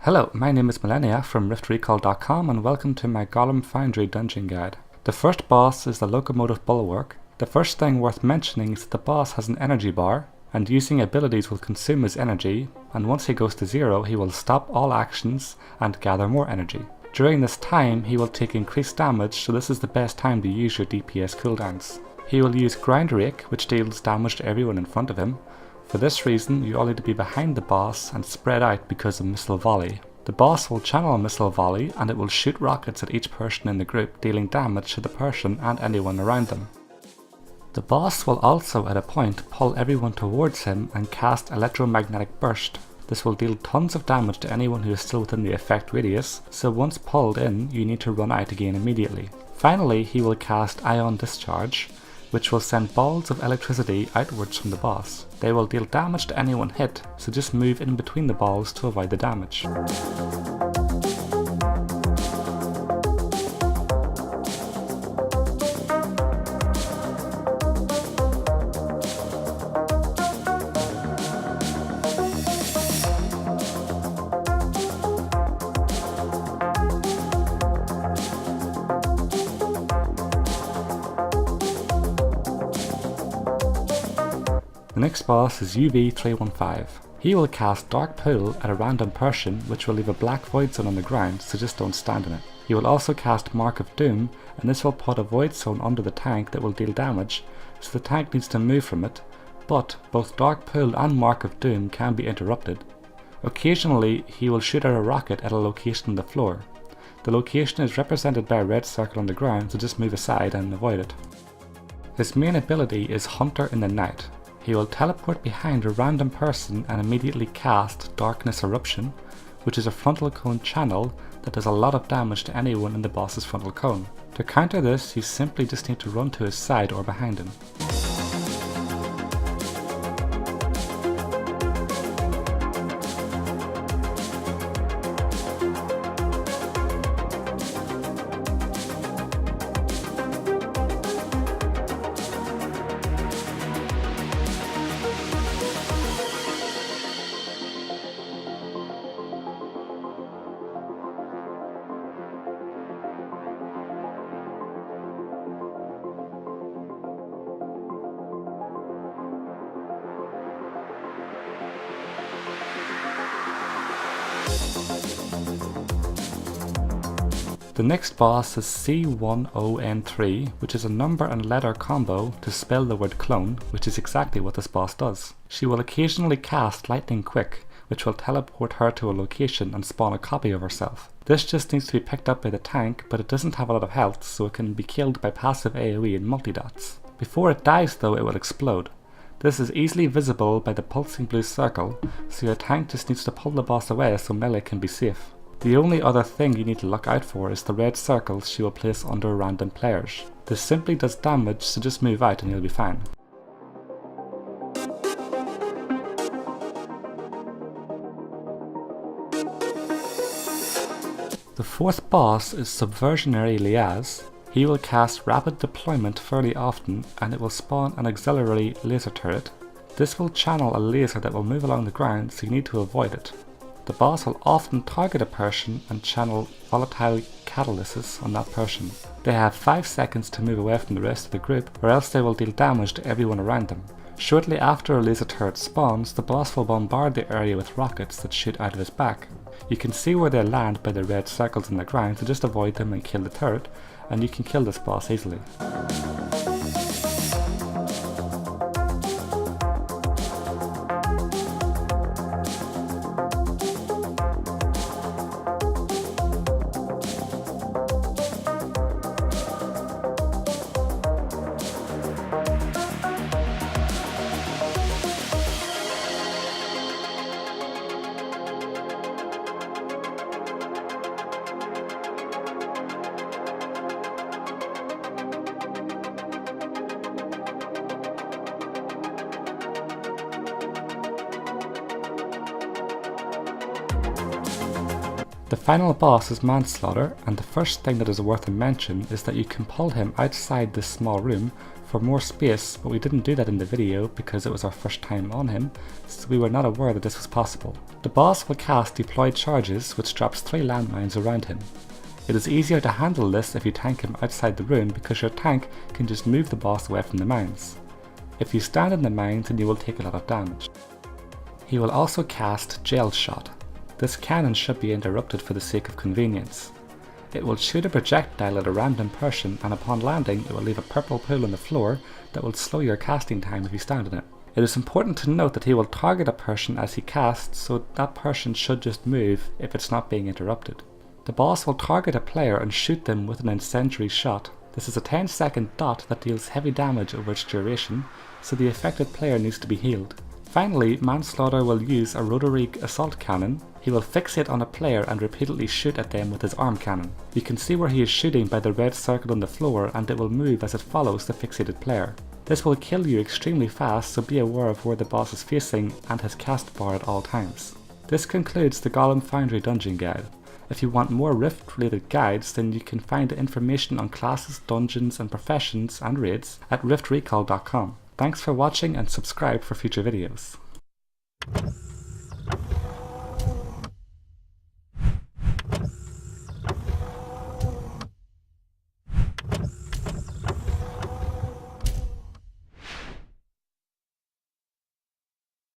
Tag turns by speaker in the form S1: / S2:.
S1: Hello, my name is Millennia from riftrecall.com and welcome to my Golem Foundry dungeon guide. The first boss is the Locomotive Bulwark. The first thing worth mentioning is that the boss has an energy bar, and using abilities will consume his energy, and once he goes to 0 he will stop all actions and gather more energy. During this time he will take increased damage, so this is the best time to use your DPS cooldowns. He will use Ground Rake, which deals damage to everyone in front of him. For this reason, you all need to be behind the boss and spread out because of Missile Volley. The boss will channel a Missile Volley and it will shoot rockets at each person in the group, dealing damage to the person and anyone around them. The boss will also at a point pull everyone towards him and cast Electromagnetic Burst. This will deal tons of damage to anyone who is still within the effect radius, so once pulled in, you need to run out again immediately. Finally, he will cast Ion Discharge, which will send balls of electricity outwards from the boss. They will deal damage to anyone hit, so just move in between the balls to avoid the damage. The next boss is UV315. He will cast Dark Pool at a random person, which will leave a black void zone on the ground, so just don't stand in it. He will also cast Mark of Doom, and this will put a void zone under the tank that will deal damage, so the tank needs to move from it, but both Dark Pool and Mark of Doom can be interrupted. Occasionally he will shoot out a rocket at a location on the floor. The location is represented by a red circle on the ground, so just move aside and avoid it. His main ability is Hunter in the Night. He will teleport behind a random person and immediately cast Darkness Eruption, which is a frontal cone channel that does a lot of damage to anyone in the boss's frontal cone. To counter this, you simply just need to run to his side or behind him. The next boss is C10N3, which is a number and letter combo to spell the word clone, which is exactly what this boss does. She will occasionally cast Lightning Quick, which will teleport her to a location and spawn a copy of herself. This just needs to be picked up by the tank, but it doesn't have a lot of health, so it can be killed by passive AoE and multi-dots. Before it dies though, it will explode. This is easily visible by the pulsing blue circle, so your tank just needs to pull the boss away so melee can be safe. The only other thing you need to look out for is the red circles she will place under random players. This simply does damage, so just move out and you'll be fine. The fourth boss is Subversionary Liaz. He will cast Rapid Deployment fairly often, and it will spawn an auxiliary laser turret. This will channel a laser that will move along the ground, so you need to avoid it. The boss will often target a person and channel volatile catalysis on that person. They have 5 seconds to move away from the rest of the group, or else they will deal damage to everyone around them. Shortly after a laser turret spawns, the boss will bombard the area with rockets that shoot out of his back. You can see where they land by the red circles on the ground, so just avoid them and kill the turret, and you can kill this boss easily. The final boss is Manslaughter, and the first thing that is worth a mention is that you can pull him outside this small room for more space, but we didn't do that in the video because it was our first time on him, so we were not aware that this was possible. The boss will cast deployed charges, which drops 3 landmines around him. It is easier to handle this if you tank him outside the room because your tank can just move the boss away from the mines. If you stand in the mines, then you will take a lot of damage. He will also cast Jail Shot. This cannon should be interrupted for the sake of convenience. It will shoot a projectile at a random person, and upon landing it will leave a purple pool on the floor that will slow your casting time if you stand in it. It is important to note that he will target a person as he casts, so that person should just move if it's not being interrupted. The boss will target a player and shoot them with an incendiary shot. This is a 10-second dot that deals heavy damage over its duration, so the affected player needs to be healed. Finally, Manslaughter will use a rotary assault cannon. He will fixate on a player and repeatedly shoot at them with his arm cannon. You can see where he is shooting by the red circle on the floor, and it will move as it follows the fixated player. This will kill you extremely fast, so be aware of where the boss is facing and his cast bar at all times. This concludes the Golem Foundry dungeon guide. If you want more Rift related guides, then you can find information on classes, dungeons and professions and raids at riftrecall.com. Thanks for watching and subscribe for future videos.